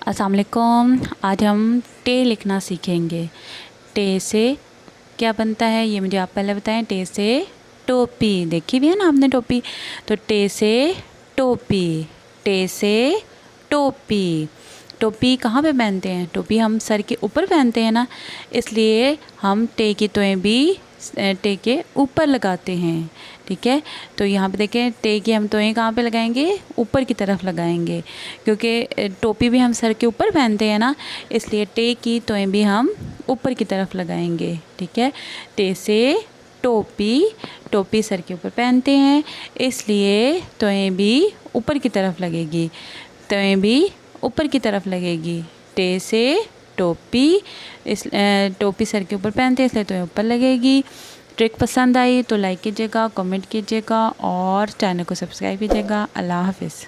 अस्सलाम वालेकुम। आज हम टे लिखना सीखेंगे। टे से क्या बनता है ये मुझे आप पहले बताएं। टे से टोपी, देखी भी है ना आपने टोपी, तो टे से टोपी, टे से टोपी। टोपी कहाँ पे पहनते हैं? टोपी हम सर के ऊपर पहनते हैं ना, इसलिए हम टे की तोएं भी टे के ऊपर लगाते हैं। ठीक है, तो यहाँ पे देखें टे की हम तोएं कहाँ पे लगाएंगे? ऊपर की तरफ लगाएंगे, क्योंकि टोपी भी हम सर के ऊपर पहनते हैं ना, इसलिए टे की तोएं भी हम ऊपर की तरफ लगाएंगे। ठीक है, टे से टोपी, टोपी सर के ऊपर पहनते हैं इसलिए तोएं भी ऊपर की तरफ लगेगी, तोएं भी ऊपर की तरफ लगेगी। टे से टोपी, इस टोपी सर के ऊपर पहनते हैं इसलिए तो ऊपर लगेगी। ट्रिक पसंद आई तो लाइक कीजिएगा, कमेंट कीजिएगा और चैनल को सब्सक्राइब कीजिएगा। अल्लाह हाफिज़।